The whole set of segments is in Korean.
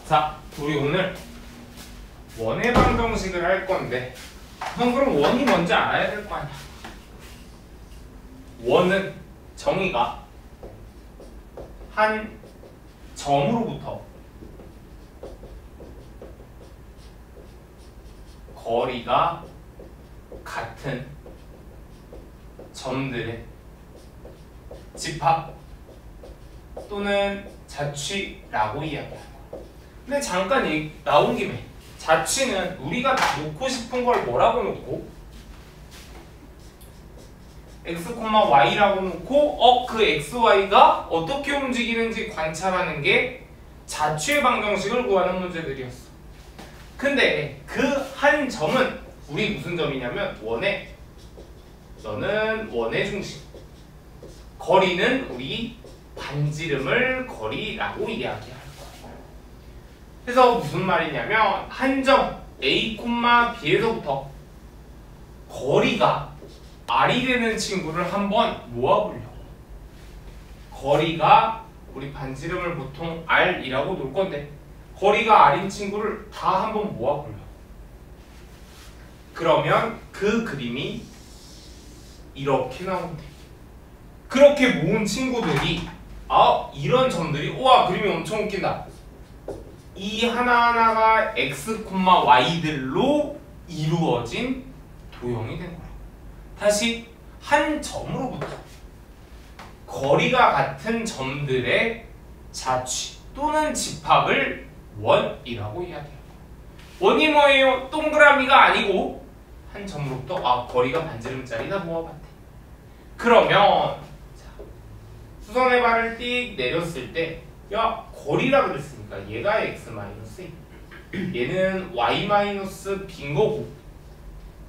자, 우리 오늘 원의 방정식을 할 건데, 그럼 원이 뭔지 알아야 될 거 아니야. 원은 정의가 한 점으로부터 거리가 같은 점들의 집합 또는 자취라고 이야기합니다. 근데 잠깐 나온 김에 자취는 우리가 놓고 싶은 걸 뭐라고 놓고? x, y라고 놓고 그 x, y가 어떻게 움직이는지 관찰하는 게 자취의 방정식을 구하는 문제들이었어. 근데 그 한 점은 우리 무슨 점이냐면 너는 원의 중심, 거리는 우리 반지름을 거리라고 이야기할 거예요. 그래서 무슨 말이냐면 한 점 A, B에서부터 거리가 R이 되는 친구를 한번 모아보려고. 거리가 우리 반지름을 보통 R이라고 놓을 건데 거리가 R인 친구를 다 한번 모아보려고. 그러면 그 그림이 이렇게 나온대. 그렇게 모은 친구들이 이런 점들이 우와 그림이 엄청 웃긴다. 이 하나하나가 x, y들로 이루어진 도형이 된 거야. 다시 한 점으로부터 거리가 같은 점들의 자취 또는 집합을 원이라고 이야기해요. 원이 뭐예요? 동그라미가 아니고 한 점으로부터 거리가 반지름짜리다 모아봤대. 그러면 수선의 발을 띡 내렸을 때 거리라 그랬으니까 얘가 x 마이너스 얘는 y 마이너스 b인 거고,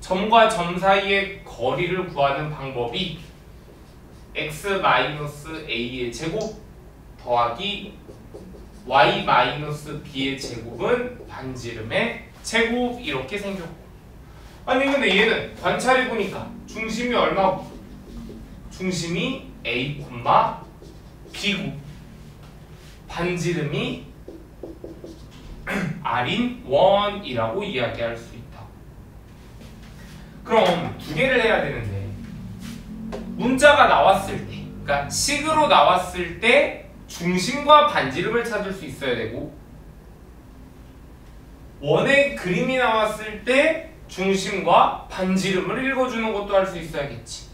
점과 점 사이의 거리를 구하는 방법이 x 마이너스 a의 제곱 더하기 y 마이너스 b의 제곱은 반지름의 제곱 이렇게 생겼고, 아니 근데 얘는 관찰해보니까 중심이 얼마고? 중심이 a, b고 반지름이 r인 원이라고 이야기할 수 있다. 그럼 두 개를 해야 되는데 문자가 나왔을 때, 그러니까 식으로 나왔을 때 중심과 반지름을 찾을 수 있어야 되고, 원의 그림이 나왔을 때 중심과 반지름을 읽어주는 것도 할 수 있어야겠지.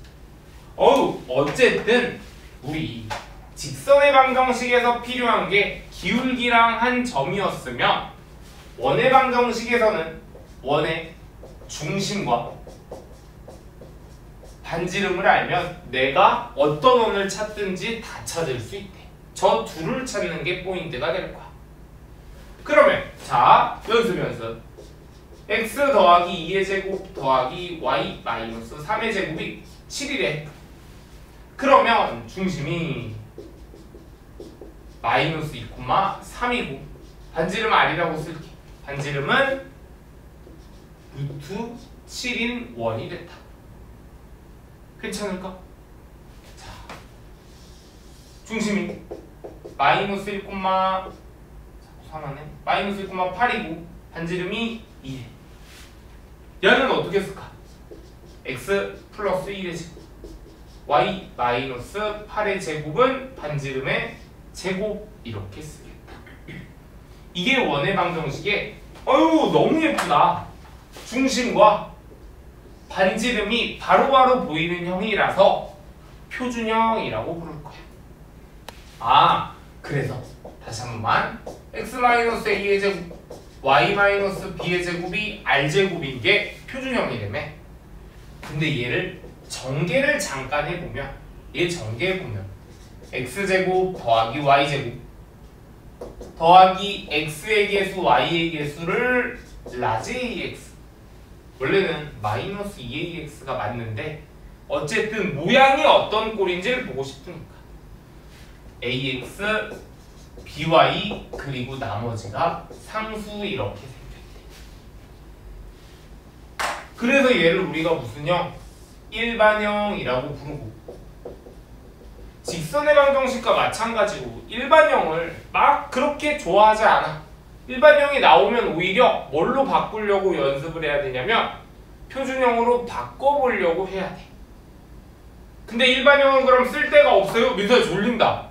어쨌든 우리 직선의 방정식에서 필요한 게 기울기랑 한 점이었으면 원의 방정식에서는 원의 중심과 반지름을 알면 내가 어떤 원을 찾든지 다 찾을 수 있대. 저 둘을 찾는 게 포인트가 될 거야. 그러면 자, 연습 x 더하기 2의 제곱 더하기 y 마이너스 3의 제곱이 7이래. 그러면 중심이 마이너스 2, 3이고 반지름 r이라고 쓸게. 반지름은 루트 7인 원이 됐다. 괜찮을까? 자, 중심이 마이너스 1, 마이너스 1,8이고 반지름이 2래. 얘는 어떻게 쓸까? x 플러스 1의 제곱 y 마이너스 8의 제곱은 반지름의 제곱 이렇게 쓰겠다. 이게 원의 방정식에 너무 예쁘다. 중심과 반지름이 바로바로 보이는 형이라서 표준형이라고 부를 거야. 그래서 다시 한 번만 x-a의 제곱 y-b의 제곱이 r제곱인 게 표준형이라며. 근데 얘를 전개를 잠깐 해보면, 얘 전개해보면 x제곱 더하기 y제곱 더하기 x의 개수 y의 개수를 라지 ax, 원래는 마이너스 2ax가 맞는데 어쨌든 모양이 어떤 꼴인지를 보고 싶으니까 ax, by 그리고 나머지가 상수 이렇게 생겼대. 그래서 얘를 우리가 무슨 형? 일반형이라고 부르고, 직선의 방정식과 마찬가지로 일반형을 막 그렇게 좋아하지 않아. 일반형이 나오면 오히려 뭘로 바꾸려고 연습을 해야 되냐면 표준형으로 바꿔보려고 해야 돼. 근데 일반형은 그럼 쓸 데가 없어요? 민서야 졸린다.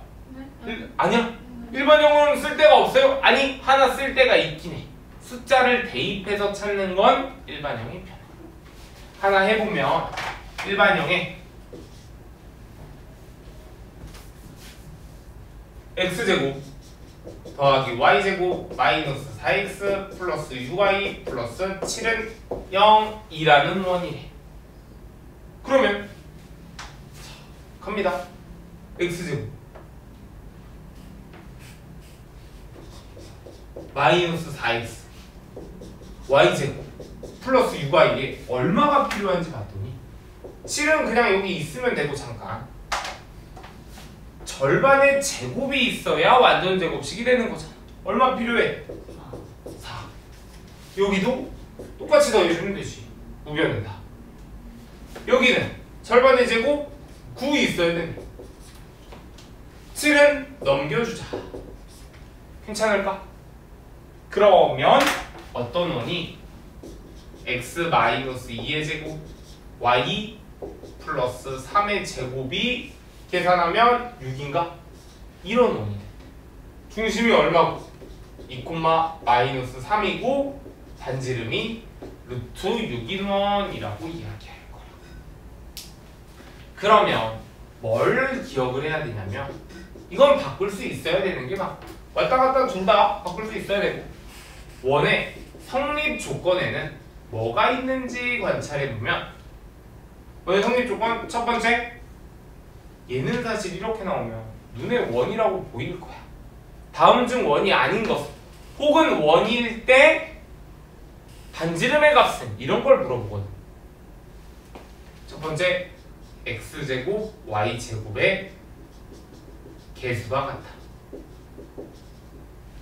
아니야. 일반형은 쓸 데가 없어요? 아니, 하나 쓸 데가 있긴 해. 숫자를 대입해서 찾는 건 일반형이 편해. 하나 해보면 일반형에 x제곱 더하기 y제곱 마이너스 4x 플러스 6y 플러스 7은 0이라는 원이래. 그러면 갑니다. x제곱 마이너스 4x y제곱 플러스 6y에 얼마가 필요한지 봤더니 7은 그냥 여기 있으면 되고 잠깐 절반의 제곱이 있어야 완전 제곱식이 되는 거잖아. 얼마 필요해? 4. 여기도 똑같이 더해주면 되지. 우변은 다. 여기는 절반의 제곱 9 있어야 되네. 7은 넘겨주자. 괜찮을까? 그러면 어떤 원이 x-2의 제곱 y 플러스 3의 제곱이 계산하면 6인가? 이런 원이 돼. 중심이 얼마고? 2,-3이고 반지름이 루트 6인 원이라고 이야기할 거야. 그러면 뭘 기억을 해야 되냐면 이건 바꿀 수 있어야 되는 게 막 왔다 갔다 둘 다 바꿀 수 있어야 되고 원의 성립 조건에는 뭐가 있는지 관찰해 보면 원의 성립 조건 첫 번째, 얘는 사실 이렇게 나오면 눈에 원이라고 보일 거야. 다음 중 원이 아닌 것 혹은 원일 때 반지름의 값은 이런 걸 물어보거든. 첫 번째, x제곱 y제곱의 개수가 같다.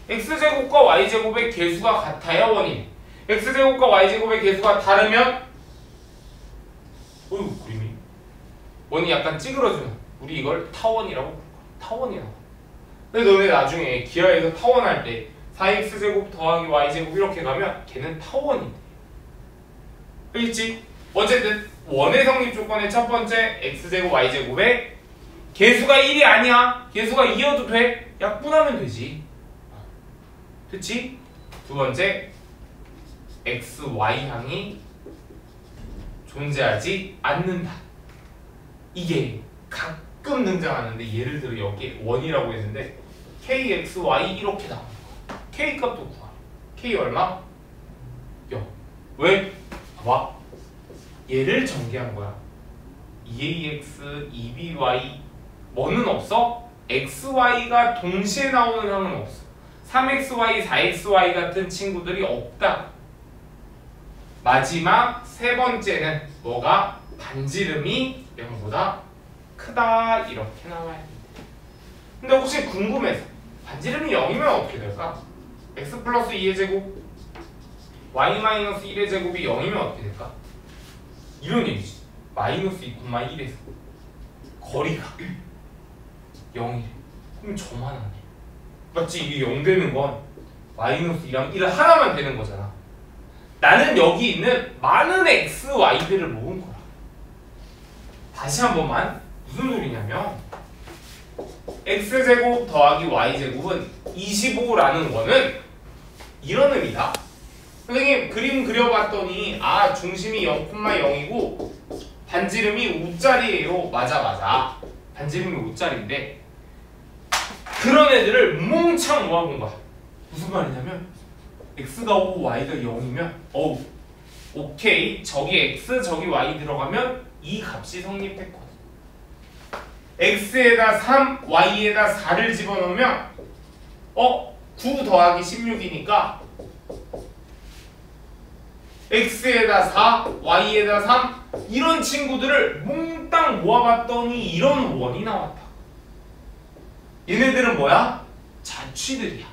x제곱과 y제곱의 개수가 같아야 원이네. x제곱과 y제곱의 개수가 다르면 어이구 그림이 원이 약간 찌그러지면 우리 이걸 타원이라고 부를 거야. 타원이 나와. 근데 너네 나중에 기하에서 타원 할 때 4x제곱 더하기 y제곱 이렇게 가면 걔는 타원이 돼. 알겠지? 어쨌든 원의 성립 조건의 첫 번째 x제곱 y제곱의 개수가 1이 아니야. 개수가 2여도 돼. 약분하면 되지. 됐지? 두 번째, x, y항이 존재하지 않는다. 이게 가끔 등장하는데 예를 들어 여기에 원이라고 했는데 k, x, y 이렇게 나오는 거야. k 값도 구하래. k 얼마? 0. 왜? 봐봐. 얘를 전개한 거야. 2ax, 2by 뭐는 없어? xy가 동시에 나오는 항은 없어. 3xy, 4xy 같은 친구들이 없다. 마지막 세 번째는 뭐가? 반지름이 0보다 크다. 이렇게 나와야 돼. 근데 혹시 궁금해서 반지름이 0이면 어떻게 될까? x 플러스 2의 제곱 y 마이너스 1의 제곱이 0이면 어떻게 될까? 이런 얘기지. 마이너스 2,1에서 거리가 0이래. 그럼 저만 하네. 맞지? 이게 0 되는 건 마이너스 2랑 1 하나만 되는 거잖아. 나는 여기 있는 많은 x, y들을 모은 거야. 다시 한 번만. 무슨 소리냐면 x제곱 더하기 y제곱은 25라는 원은 이런 의미다. 선생님 그림 그려봤더니 아 중심이 0,0이고 반지름이 5짜리예요. 맞아. 반지름이 5짜리인데 그런 애들을 몽창 모아본 거야. 무슨 말이냐면 x가 5, y가 0이면 어우 오케이 저기 x 저기 y 들어가면 이 값이 성립했거든. x에다 3, y에다 4를 집어넣으면 9 더하기 16이니까 x에다 4, y에다 3 이런 친구들을 몽땅 모아봤더니 이런 원이 나왔다. 얘네들은 뭐야? 자취들이야.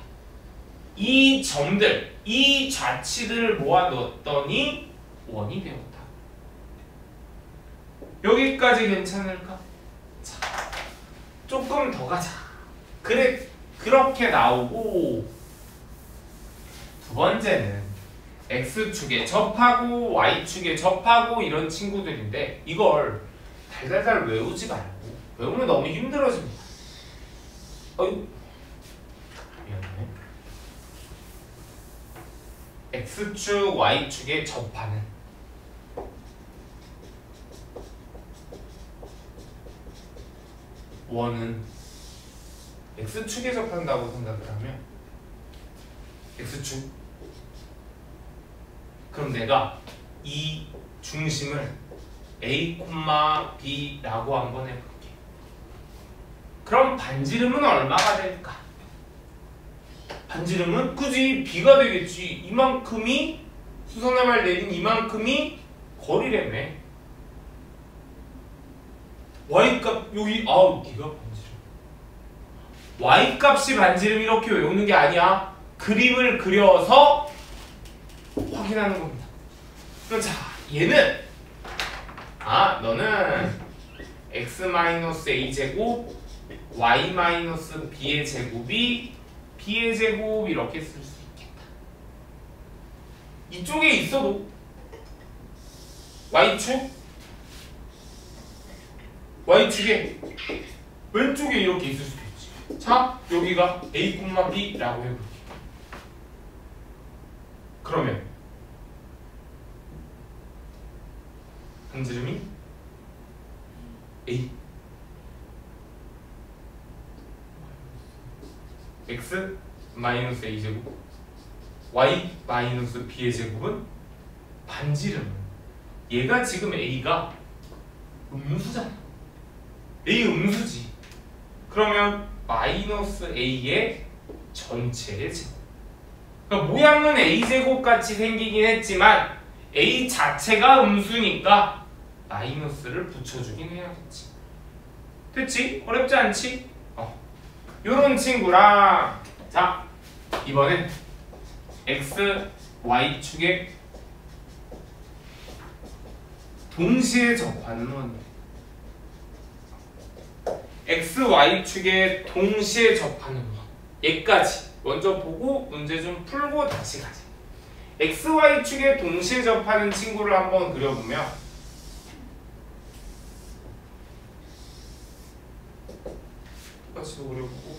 이 점들, 이 자취들을 모아뒀더니 원이 되었다. 여기까지 괜찮을까? 자, 조금 더 가자. 그래, 그렇게 나오고 번째는 x축에 접하고 y축에 접하고 이런 친구들인데 이걸 달달달 외우지 말고 외우면 너무 힘들어집니다. 어휴 미안해. x축 y축에 접하는 원은 x축에 접한다고 생각을 하면 x축 그럼 내가 이 중심을 A, B라고 한번 해볼게. 그럼 반지름은 얼마가 될까? 반지름은 굳이 B가 되겠지. 이만큼이 수선의 말 내린 이만큼이 거리라며. Y값 여기 B가 반지름. Y값이 반지름 이렇게 외우는 게 아니야. 그림을 그려서 확인하는 겁니다. 그럼 자, 얘는 너는 x-a 제곱 y-b의 제곱이 b의 제곱 이렇게 쓸 수 있겠다. 이쪽에 있어도 y축에 왼쪽에 이렇게 있을 수도 있지. 자, 여기가 a, b라고 해볼게. 그러면 반지름이 A x 마이너스 a 제곱 y 마이너스 b의 제곱은 반지름은 얘가 지금 a가 음수잖아. a 음수지. 그러면 마이너스 a의 전체의 제곱. 그러니까 모양은 a 제곱 같이 생기긴 했지만 a 자체가 음수니까 마이너스를 붙여주긴 해야겠지. 됐지? 어렵지 않지? 요런 친구랑 자 이번엔 x, y축에 동시에 접하는 원이에요. x, y축에 동시에 접하는 원. 얘까지 먼저 보고 문제 좀 풀고 다시 가자. x, y축에 동시에 접하는 친구를 한번 그려보면 똑같이 그려보고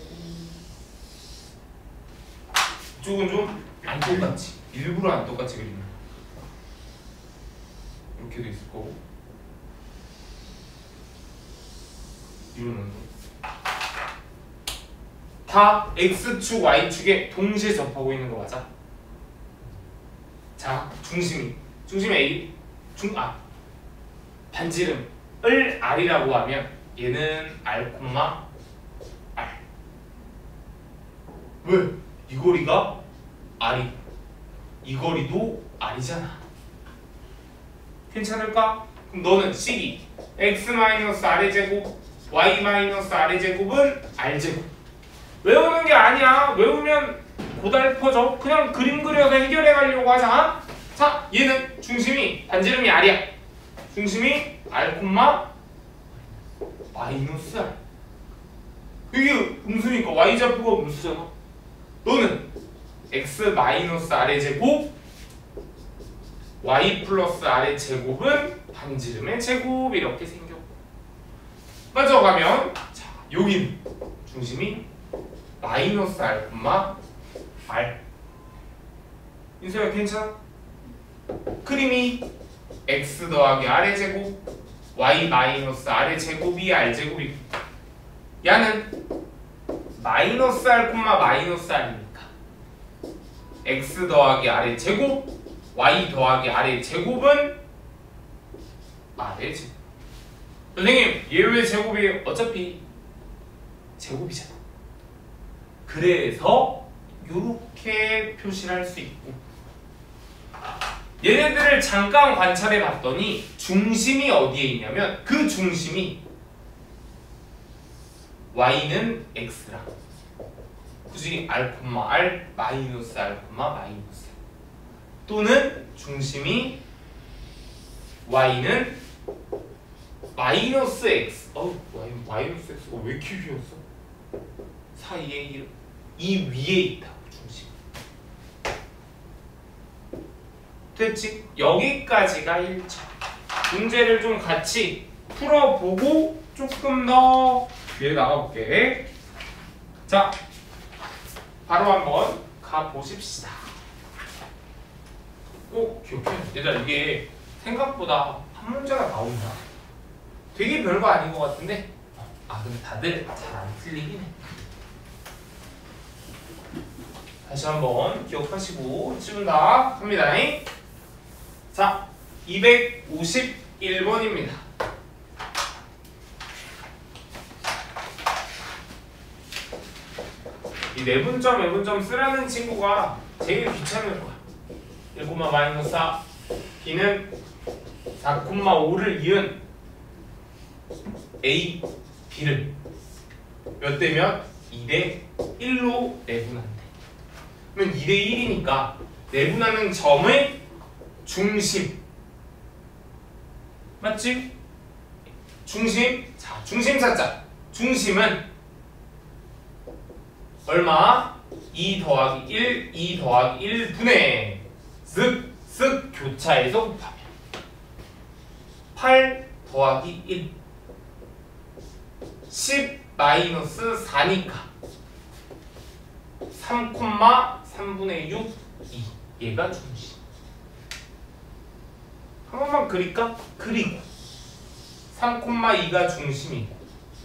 이쪽은 좀 안 똑같이 일부러 안 똑같이 그리는 거야. 이렇게도 있을 거고 이거는 다 x축, y축에 동시에 접하고 있는 거 맞아? 자, 중심이 A, 반지름을 R이라고 하면 얘는 R, R. 왜? 이 거리가 R이, 이 거리도 R이잖아. 괜찮을까? 그럼 너는 식이 x-r의 제곱, y-r의 제곱은 r제곱. 외우는 게 아니야. 외우면 고달퍼져. 그냥 그림 그려서 해결해 가려고 하자. 자, 얘는 중심이 반지름이 r이야. 중심이 r, 마이너스 r. 이게 음수니까 y좌표가 음수잖아. 너는 x-r의 제곱 y 플러스 r의 제곱은 반지름의 제곱 이렇게 생겼고 빠져가면 자 여기는 중심이 마이너스 r, r. 인수야 괜찮아? 그림이 x 더하기 r의 제곱 y 마이너스 r의 제곱이 r 제곱이고 야는 마이너스 r, 마이너스 r이니까 x 더하기 r의 제곱 y 더하기 r의 제곱은 r의 제곱. 선생님 얘 왜 제곱이에요? 어차피 제곱이잖아. 그래서 이렇게 표시를 할 수 있고 얘네들을 잠깐 관찰해 봤더니 중심이 어디에 있냐면 그 중심이 y는 x랑 굳이 r, 마이너스 r, 마이너스 또는 중심이 y는 마이너스 x 마이너스 x가 왜 이렇게 비었어? 사이에 이 위에 있다고 중심. 됐지? 여기까지가 1차. 문제를 좀 같이 풀어보고 조금 더 뒤에 나가볼게. 자, 바로 한번 가보십시다. 꼭 기억해. 얘들아, 이게 생각보다 한 문제가 나온다. 되게 별거 아닌 것 같은데, 근데 다들 잘 안 틀리긴 해. 다시 한번 기억하시고 지운다 합니다. 자, 251번입니다. 이 내분점, 외분점 쓰라는 친구가 제일 귀찮을 거야. 1, 마이너스 4, B는 4,5를 이은 A, B를 몇 대면 2대 1로 내분한대. 그러면 2대 1이니까 내분하는 점의 중심, 맞지? 중심, 자, 중심 찾자. 중심은 얼마? 2 더하기 1, 2 더하기 1분의 쓱 교차해서 곱하면 8 더하기 1 10 마이너스 4니까 3,3분의 6 2 얘가 중심. 한 번만 그릴까? 그리고 3,2가 중심이고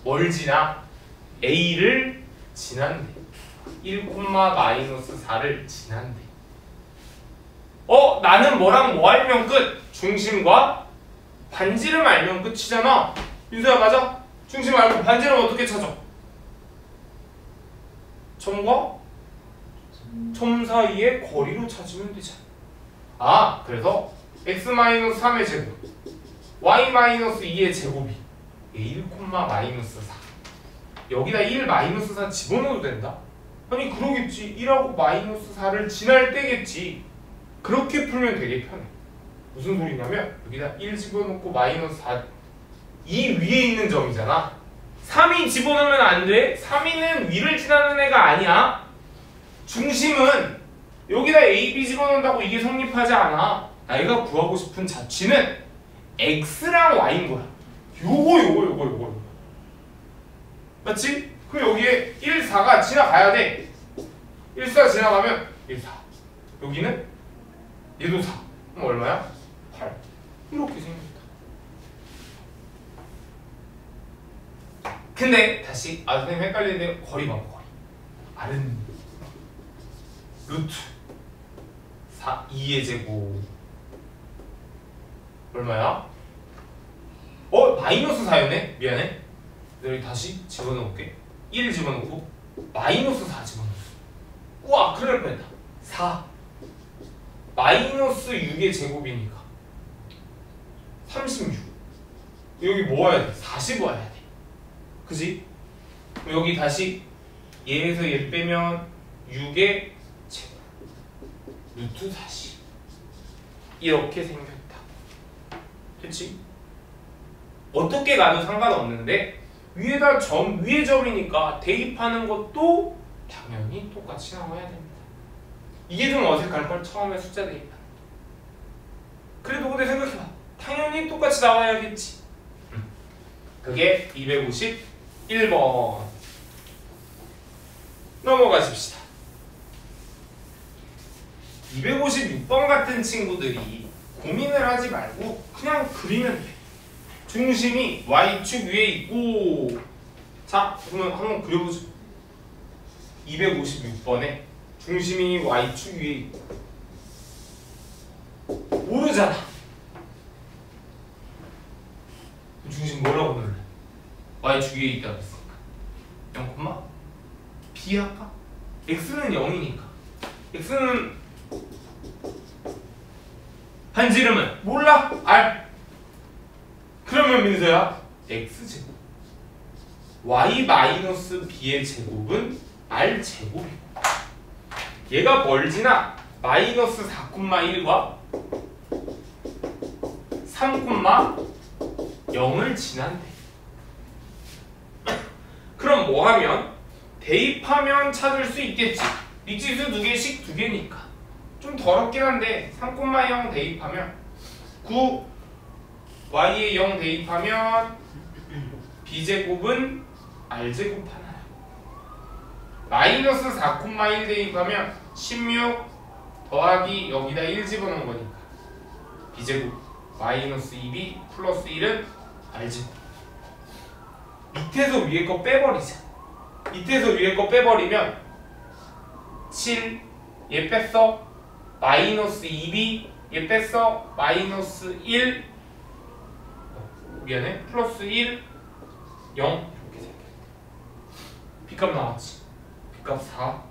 뭘 지나? A를 지난대. 1, 마이너스 4를 지난대. 나는 뭐랑 뭐 알면 끝? 중심과 반지름 알면 끝이잖아. 윤서야, 맞아? 중심 알고 반지름 어떻게 찾아? 점과 점 사이의 거리로 찾으면 되잖아. 그래서 x-3의 제곱, y-2의 제곱이 1, 마이너스 4. 여기다 1 마이너스 4 집어넣어도 된다? 아니 그러겠지. 1하고 마이너스 4를 지날 때겠지. 그렇게 풀면 되게 편해. 무슨 소리냐면 여기다 1 집어넣고 마이너스 4, 이 위에 있는 점이잖아. 3이 집어넣으면 안 돼. 3위는 위를 지나는 애가 아니야. 중심은 여기다 A, B 집어넣는다고 이게 성립하지 않아. 내가 구하고 싶은 자취는 X랑 Y인 거야. 요거. 맞지? 그럼 여기에 1, 4가 지나가야 돼. 1, 4 지나가면 1, 4. 여기는 얘도 4. 그럼 얼마야? 8. 이렇게 생겼다. 근데 다시 선생님 헷갈리는데 거리 봐봐. 거리. R은 루트 4, 2의 제곱 얼마야? 마이너스 4였네? 미안해. 여기 다시 집어넣을게. 1 집어넣고 마이너스 4 집어넣었어. 우와, 큰일 날 뻔했다. 4 마이너스 6의 제곱이니까 36. 여기 뭐 와야 돼? 40 와야 돼. 그지? 여기 다시 얘에서 얘 빼면 6의 제곱 루트 40 이렇게 생겼다. 됐지? 어떻게 가도 상관없는데 위에다 위에 점이니까 대입하는 것도 당연히 똑같이 나와야 됩니다. 이게 좀 어색할걸? 처음에 숫자 대입하는. 그래도 근데 생각해봐. 당연히 똑같이 나와야겠지. 그게 251번. 넘어가십시다. 256번 같은 친구들이 고민을 하지 말고 그냥 그리면 돼. 중심이 Y축 위에 있고, 자, 그러면 한번 그려보죠. 256번에 중심이 Y축 위에 있고 모르잖아. 중심 뭐라고 넣을래? Y축 위에 있다고 했으니까 0, B 할까? X는 0이니까 X는 반지름은 몰라? R. 그러면 민서야 X제곱 Y-B의 제곱은 R제곱이고 얘가 뭘 지나? 마이너스 4,1과 3,0을 지난대. 그럼 뭐 하면? 대입하면 찾을 수 있겠지. 미지수 2개씩 2개니까 좀 더럽긴 한데 3,0 대입하면 9 y에 0 대입하면 b제곱은 r제곱 하나야. 마이너스 4,1 대입하면 16 더하기 여기다 1 집어넣은 거니까 b제곱 마이너스 2b 플러스 1은 r제곱. 밑에서 위에 거 빼버리자. 밑에서 위에 거 빼버리면 7 얘 뺐어 마이너스 2b 얘 뺐어 마이너스 1 미안해 플러스 1 0 이렇게 생겨. b값 나왔지. b값 4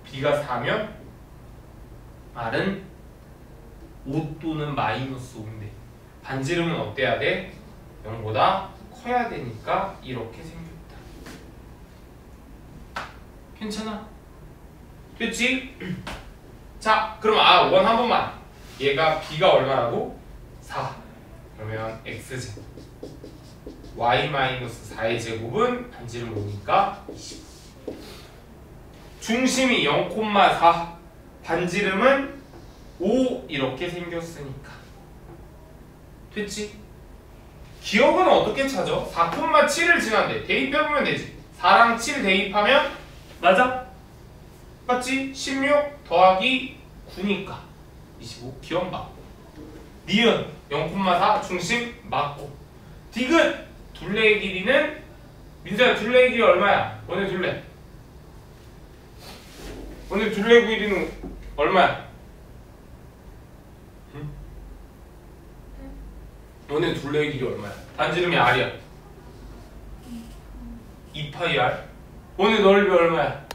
b가 4면 r은 5 또는 마이너스 5인데 반지름은 어때야 돼? 0보다 커야 되니까 이렇게 생겼다. 괜찮아? 됐지? 자 그럼 원 한 번만. 얘가 b가 얼마라고? 4. 그러면 x제곱 y-4의 제곱은 반지름 5니까 20. 중심이 0,4 반지름은 5 이렇게 생겼으니까 됐지? 기억은 어떻게 찾아? 4,7을 지난데 대입해보면 되지. 4랑 7 대입하면 맞아? 맞지? 16 더하기 9니까 25. 기억 맞고 니은 0,4 중심 맞고 디귿 둘레의 길이는 민서야 둘레의 길이 얼마야? 너네 둘레 길이는 얼마야? 응? 너네 둘레의 길이 얼마야? 반지름이 r이야 2파이 r. 너네 넓이 얼마야?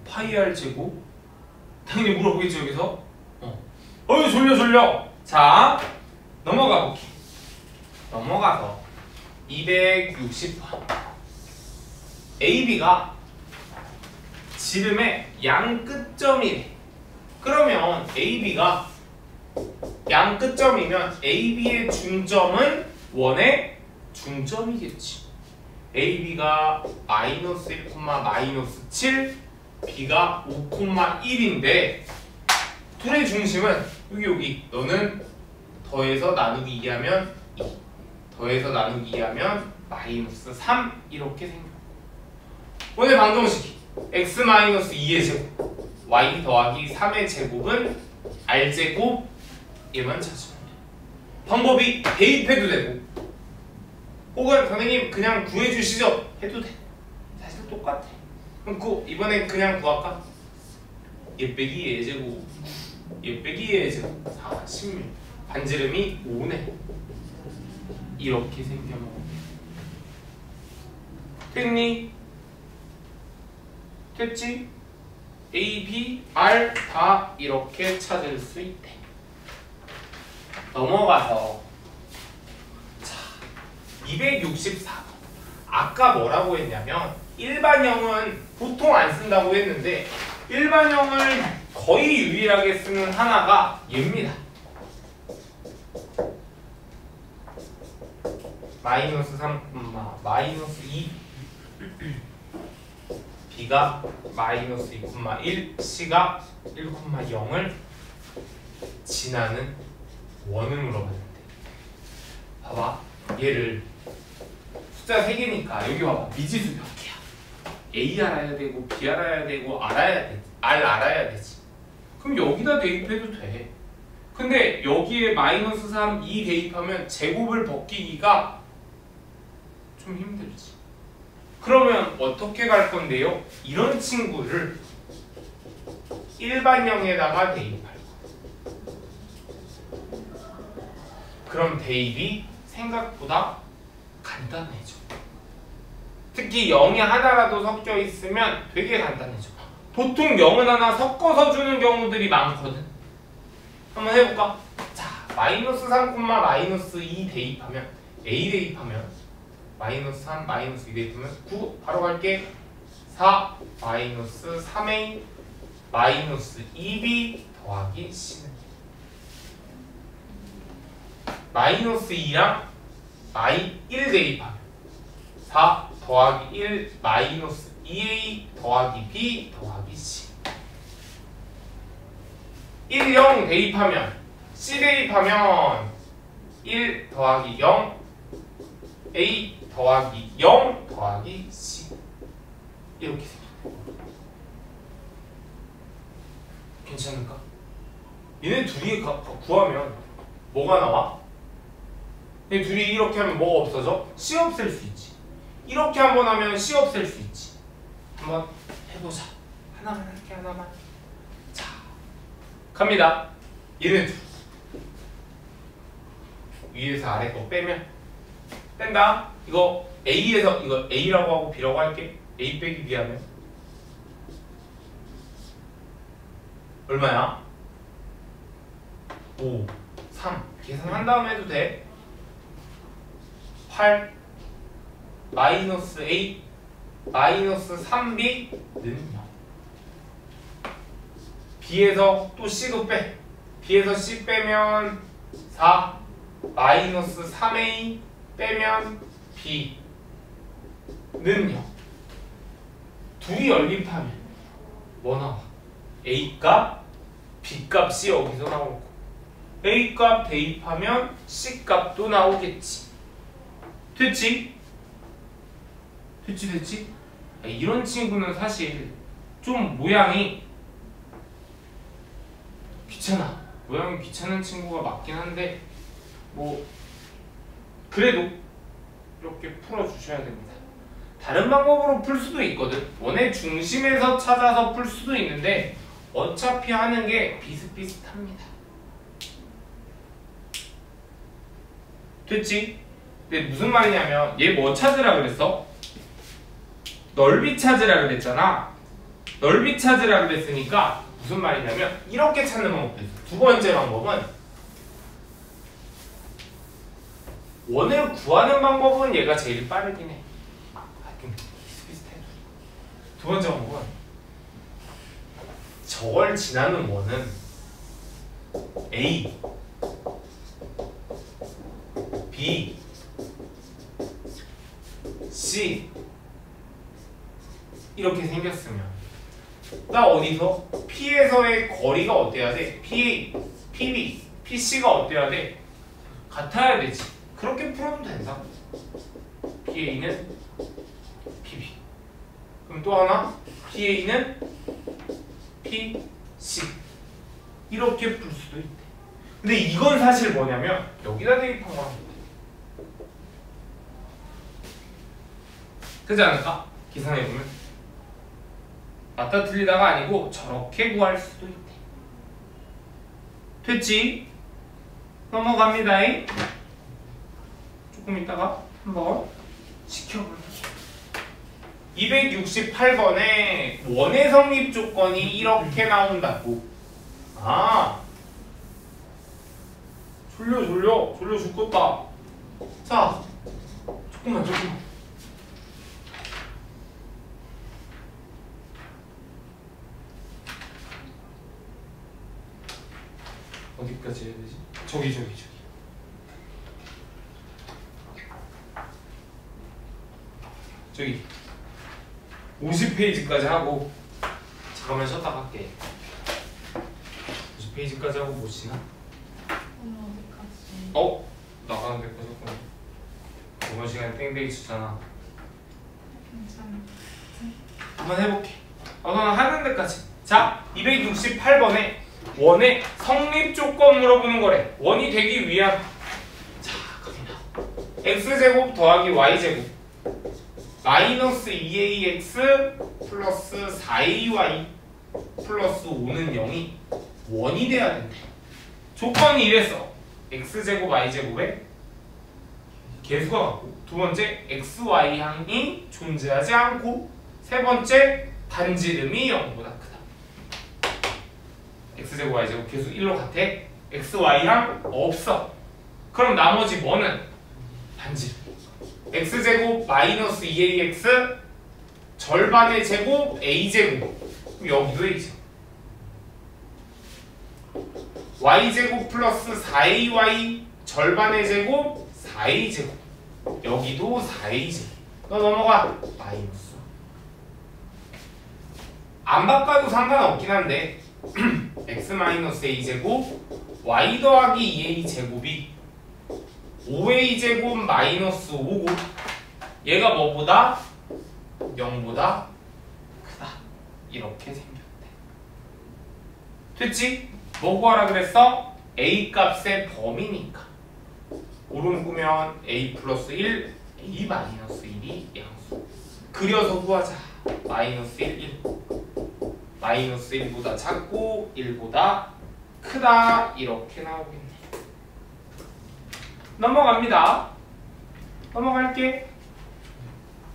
파이 r 제곱. 당연히 물어보겠지 여기서. 졸려. 자 넘어가 볼게. 넘어가서 260번 AB가 지름의 양 끝점이래. 그러면 AB가 양 끝점이면 AB의 중점은 원의 중점이겠지. AB가 마이너스 1, 마이너스 7 B가 5,1인데 둘의 중심은 여기 너는 더해서 나누기 2하면 2 더해서 나누기 2하면 마이너스 3 이렇게 생겨. 오늘 방정식이 x-2의 제곱 y 더하기 3의 제곱은 r제곱 얘만 찾으면 돼. 방법이 대입해도 되고 혹은 선생님 그냥 구해주시죠 해도 돼. 사실 똑같아. 그럼 이번엔 그냥 구할까? 얘 빼기 얘 제곱 얘 빼기 얘 제곱 4, 16 반지름이 5네. 이렇게 생겨먹어. 됐니? 됐지? A, B, R 다 이렇게 찾을 수 있대. 넘어가서 자 264번 아까 뭐라고 했냐면 일반형은 보통 안 쓴다고 했는데 일반형을 거의 유일하게 쓰는 하나가 얘입니다. 마이너스 3, 마이너스 2 B가 마이너스 2,1 C가 1,0을 지나는 원을 물어봤는데 봐봐 얘를 숫자 3개니까 여기 봐봐 미지수 몇 개야? A 알아야 되고 B 알아야 되고 R 알아야 되지. 그럼 여기다 대입해도 돼. 근데 여기에 마이너스 3, 2 대입하면 제곱을 벗기기가 좀 힘들지. 그러면 어떻게 갈 건데요? 이런 친구를 일반형에다가 대입할 거야. 그럼 대입이 생각보다 간단해져. 특히 0이 하나라도 섞여 있으면 되게 간단해져. 보통 0은 하나 섞어서 주는 경우들이 많거든. 한번 해볼까? 자, 마이너스 3, 마이너스 2 대입하면 A 대입하면 마이너스 3, 마이너스 2 대입하면 9 바로 갈게. 4 마이너스 3A 마이너스 2B 더하기 C는 마이너스 2랑 1 대입하면 4 더하기 1 마이너스 2A 더하기 B 더하기 C. 1, 0 대입하면 C 대입하면 1 더하기 0 A 더하기 0 더하기 C 이렇게 생겼다. 괜찮을까? 얘네 둘이 구하면 뭐가 나와? 얘네 둘이 이렇게 하면 뭐가 없어져? C 없앨 수 있지. 이렇게 한번 하면 C 없앨 수 있지. 한번 해보자. 하나만 할게 하나만. 자 갑니다. 얘네 둘 위에서 아래 거 빼면 뺀다. 이거 A에서 이거 A라고 하고 B라고 할게. A 빼기 B 하면 얼마야? 5, 3 계산한 다음에 해도 돼. 8 마이너스 A 마이너스 3B는 0. B에서 또 C도 빼. B에서 C 빼면 4 마이너스 3A 빼면 B는 0. 둘이 연립하면 뭐 나와? A값, B값이 여기서 나오고 A값 대입하면 C값도 나오겠지. 됐지? 됐지? 이런 친구는 사실 좀 모양이 귀찮아. 모양이 귀찮은 친구가 맞긴 한데 뭐 그래도 이렇게 풀어주셔야 됩니다. 다른 방법으로 풀 수도 있거든. 원의 중심에서 찾아서 풀 수도 있는데 어차피 하는 게 비슷비슷합니다. 됐지? 근데 무슨 말이냐면 얘 뭐 찾으라 그랬어? 넓이 찾으라 그랬잖아. 넓이 찾으라 그랬으니까 무슨 말이냐면 이렇게 찾는 방법도 있어. 두 번째 방법은 원을 구하는 방법은 얘가 제일 빠르긴 해. 좀 비슷비슷해. 두 번째 방법은 저걸 지나는 원은 A, B, C 이렇게 생겼으면 나 어디서 P에서의 거리가 어때야 돼? PA, PB, PC가 어때야 돼? 같아야 되지. 그렇게 풀어도 된다. PA는 PB. 그럼 또 하나 PA는 PC. 이렇게 풀 수도 있대. 근데 이건 사실 뭐냐면 여기다 대입한 거야. 그렇지 않을까? 계산해보면 맞다 틀리다가 아니고 저렇게 구할 수도 있대. 됐지? 넘어갑니다. 조금 있다가 한번 시켜볼게요. 268번에 원의 성립 조건이 이렇게 나온다고. 아, 졸려 죽겠다. 자, 조금만. 어디까지 해야 되지? 저기. 저기 50페이지까지 하고 잠깐만 쉬었다 갈게. 50페이지까지 하고 못 쉬나? 어디까지? 나가는 데까지 했구나. 이번 시간에 땡땡이 치잖아. 괜찮아. 한번 해볼게. 너는 하는 데까지. 자, 268번에 원의 성립 조건 물어보는 거래. 원이 되기 위한. 자, 갑니다. x제곱 더하기 y제곱 마이너스 2ax 플러스 4ay 플러스 5는 0이 원이 돼야 된대. 조건이 이랬어. x제곱 y제곱에 개수가 같고, 두 번째 xy 항이 존재하지 않고, 세 번째 반지름이 0보다 크다. x제곱 y제곱 개수 1로 같아. xy 항 없어. 그럼 나머지 뭐는 반지름. x제곱 마이너스 2ax 절반의 제곱 a제곱. 그럼 여기도 a제곱. y제곱 플러스 4ay 절반의 제곱 4a제곱. 여기도 4a제곱. 너 넘어가. 마이너스. 안 바꿔도 상관없긴 한데 x-a 제곱 y 더하기 2a 제곱이 5a 제곱 마이너스 5고 얘가 뭐보다? 0보다 크다. 이렇게 생겼대. 됐지? 뭐 구하라 그랬어? a 값의 범위니까. 오름 꾸면 a 플러스 1, a 마이너스 1이 양수. 그려서 구하자. 마이너스 1, 1. 마이너스 1보다 작고 1보다 크다. 이렇게 나오겠네. 넘어갑니다. 넘어갈게.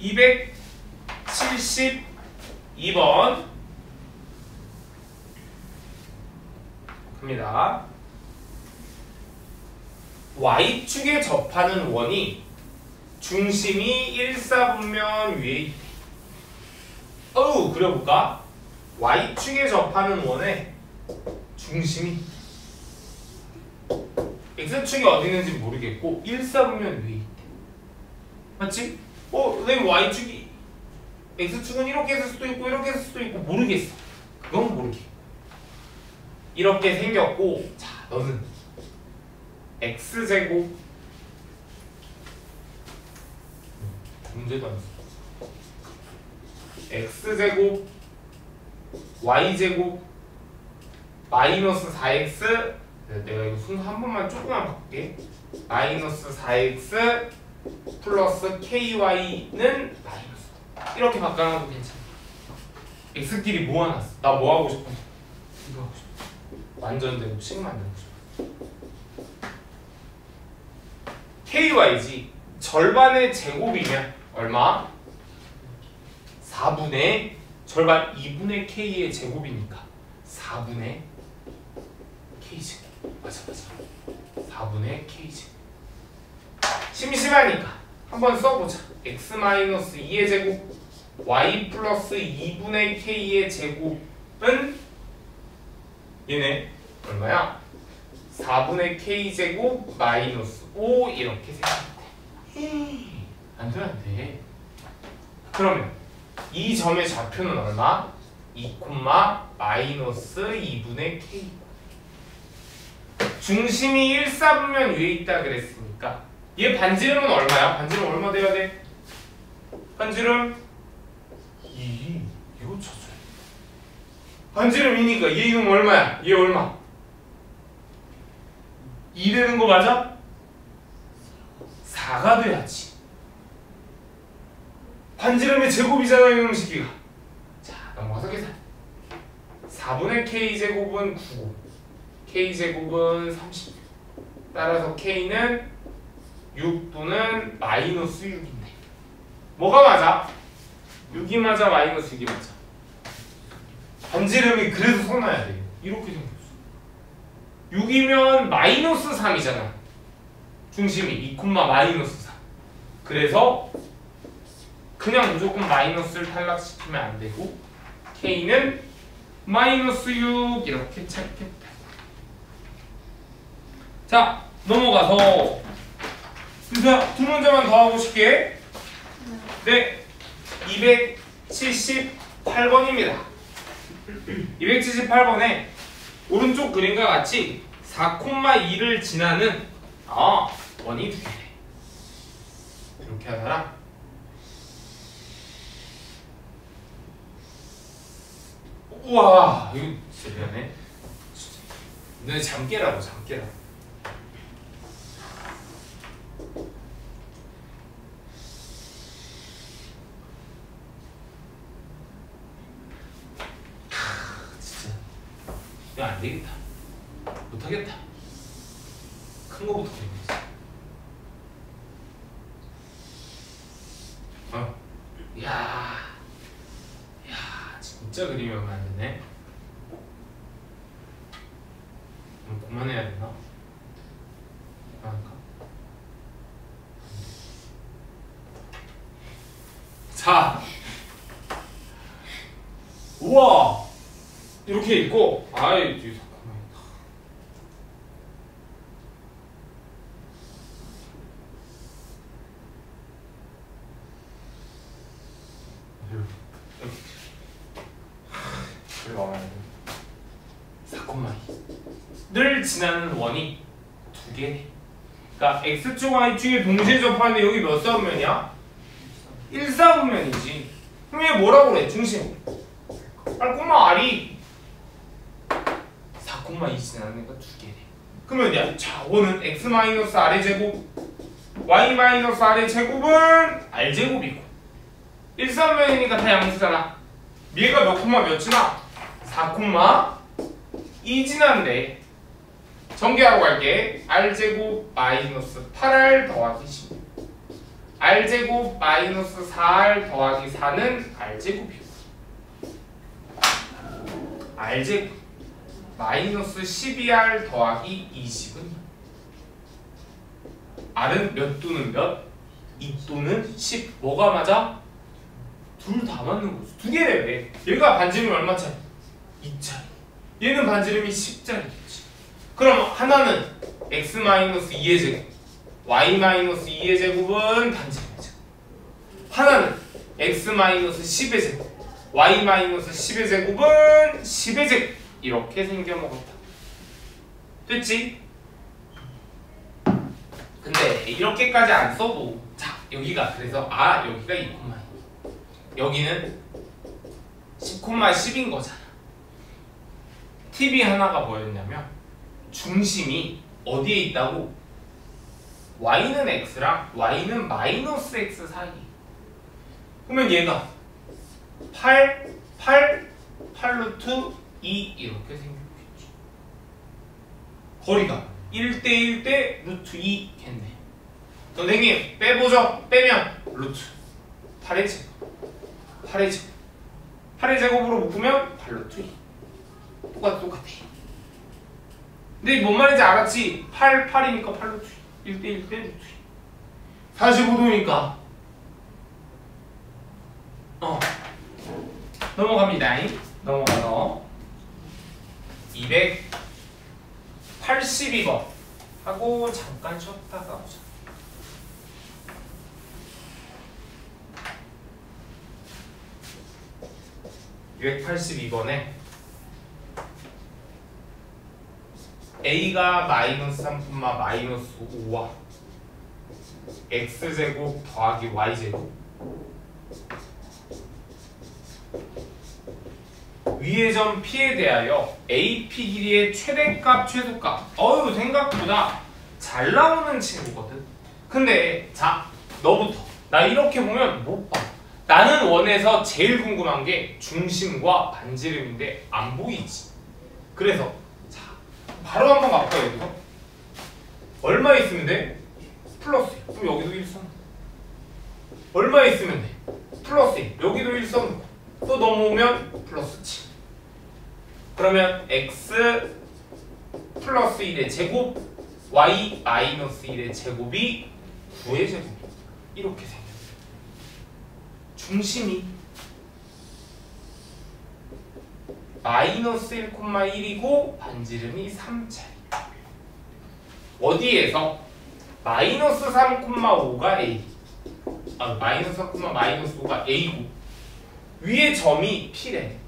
272번 갑니다. Y축에 접하는 원이 중심이 1사분면 위에 있대. 그려볼까? Y축에 접하는 원에 중심이 X축이 어디 있는지 모르겠고 1사분면 위에 있대. 맞지? 선생님 Y축이 X축은 이렇게 쓸 수도 있고 이렇게 쓸 수도 있고 모르겠어. 그건 모르게. 이렇게 생겼고 자 너는 X제곱 문제도 안 써. X제곱 Y제곱 마이너스 4X 내가 이거 순서 한 번만 조금만 바꿀게. 마이너스 4X 플러스 KY는 마이너스 이렇게 바꿔놔도 괜찮아. X끼리 모아놨어. 나 뭐 하고 싶어? 이거 하고 싶어. 완전대로 식 만들고 싶어. KY지 절반의 제곱이면 얼마? 4분의 절반 2분의 K의 제곱이니까 4분의 K제곱. 맞아 4분의 K제곱. 심심하니까 한번 써보자. X-2의 제곱 Y 플러스 2분의 K의 제곱은 얘네 얼마야? 4분의 K제곱 마이너스 5 이렇게 생겼대. 안돼 안돼. 그러면 이 점의 좌표는 얼마? 2, 마이너스 2분의 K. 중심이 1사분면 위에 있다 그랬으니까 얘 반지름은 얼마야? 반지름 얼마 돼야 돼? 반지름 2. 이거 쳐줘. 반지름 2니까 얘 이름 얼마야? 얘 얼마? 2 되는 거 맞아? 4가 돼야지. 반지름의 제곱이잖아 이놈 새끼가. 자 넘어가서 계산. 4분의 K제곱은 9 K제곱은 30. 따라서 K는 6분은 마이너스 6인데 뭐가 맞아? 6이 맞아 마이너스 6이 맞아? 반지름이 그래도 써놔야 돼. 이렇게 생겼어. 6이면 마이너스 3이잖아. 중심이 2, 마이너스 3. 그래서 그냥 무조건 마이너스를 탈락시키면 안 되고 K는 마이너스 6 이렇게 찾겠다. 자 넘어가서 두 문제만 더 하고 싶게. 네 278번입니다 278번에 오른쪽 그림과 같이 4,2를 지나는 원이 두 개래. 이렇게 하더라. 우와 이거 진짜 미안해. 너네 잠 깨라고 잠 깨라. 진짜 이거 안 되겠다. 못하겠다. 큰 거부터 그려야지. 야 진짜 그리면 안 되네. 그만해야 되나? 그만할까? 자, 우와 이렇게 있고, 아이 잠깐만. 이렇게 와야 돼. 4,2를 지나는 원이 두 개네. 그러니까 x축 y축이 동시에 접하는데 여기 몇 사분면이야? 1사분면이지. 그럼 얘 뭐라고 그래? 중심 꼬마 R이 4,2 지나는 애가 두 개네. 그러면 야, 자, 원은 x-r의 제곱 y-r의 제곱은 r제곱이고 1사분면이니까 다 양수잖아. 얘가 몇 콤마 몇 지나? 4,2 지난데 전개하러 갈게. r제곱 마이너스 8r 더하기 16 r제곱 마이너스 4r 더하기 4는 r제곱이고 r제곱 마이너스 12r 더하기 20은 r은 몇 또는 몇? 2 또는 10. 뭐가 맞아? 둘 다 맞는 거지. 두 개래. 얘가 반지름이 얼마 차이? 2차이. 얘는 반지름이 10짜리겠지. 그럼 하나는 x-2의 제곱 y-2의 제곱은 반지름의 제곱. 하나는 x-10의 제곱 y-10의 제곱은 10의 제곱. 이렇게 생겨먹었다. 됐지? 근데 이렇게까지 안 써도 자 여기가 그래서 여기가 2,2 여기는 10,10인 거잖아. 팁이 하나가 뭐였냐면 중심이 어디에 있다고? y는 x랑 y는 마이너스 x 사이. 그러면 얘가 8루트 2 이렇게 생겼겠지. 거리가 1대1대 루트 2겠네. 선생님 빼보죠. 빼면 루트 8의 제곱 8의 제곱으로 묶으면 8루트 2 똑같아. 근데 뭔 말인지 알았지? 8이니까 8루트 1대1대 루트 2 45도니까 넘어갑니다. 넘어가서 282번 하고 잠깐 쉬었다가 오자. (282번에) a가 마이너스 3, 마이너스 5와 x제곱 더하기 y제곱 위의 점 P에 대하여 AP 길이의 최대값, 최소값. 생각보다 잘 나오는 친구거든. 근데 자, 너부터. 나 이렇게 보면 못 봐. 나는 원에서 제일 궁금한 게 중심과 반지름인데 안 보이지. 그래서 자, 바로 한번 가볼까요? 여기서 얼마 있으면 돼? 플러스. 그럼 여기도 1선. 얼마 있으면 돼? 플러스. 여기도 1선. 또 넘어오면 플러스 7. 그러면 x 플러스 1의 제곱 y 마이너스 1의 제곱이 9의 제곱. 이렇게 생겼어요. 중심이 마이너스 1,1이고 반지름이 3차례. 어디에서 마이너스 3,5가 a 마이너스 3, 마이너스 5가 a고 위에 점이 P래.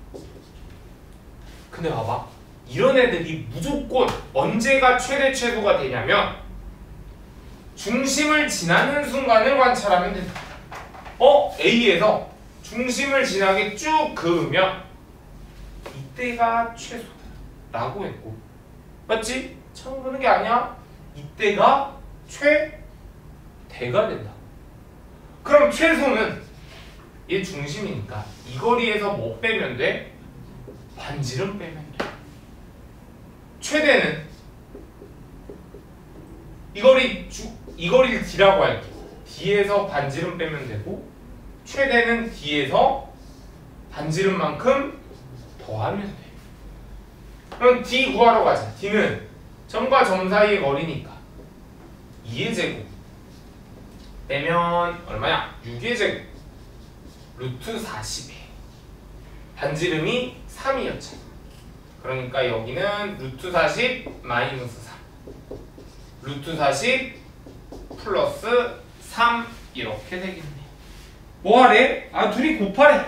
근데 봐봐. 이런 애들이 무조건 언제가 최대 최소가 되냐면 중심을 지나는 순간을 관찰하면 된다. A에서 중심을 지나게 쭉 그으면 이때가 최소다 라고 했고, 맞지? 처음 보는 게 아니야. 이때가 최대가 된다. 그럼 최소는 얘 중심이니까 이 거리에서 뭐 빼면 돼? 반지름 빼면 돼. 최대는 이 거리를 D라고 할게. D에서 반지름 빼면 되고, 최대는 D에서 반지름만큼 더하면 돼. 그럼 D 구하러 가자. D는 점과 점 사이의 거리니까 2의 제곱 빼면 얼마야? 6의 제곱 루트 40에 반지름이 3이었잖아. 그러니까 여기는 루트 40 마이너스 3 루트 40 플러스 3 이렇게 되겠네. 뭐하래? 둘이 곱하래.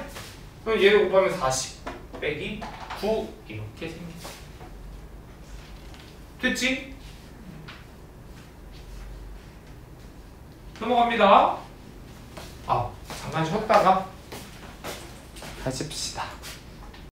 그럼 얘를 곱하면 40 빼기 9 이렇게 생겼어. 됐지? 넘어갑니다. 아, 잠깐 쉬었다가 다시 봅시다.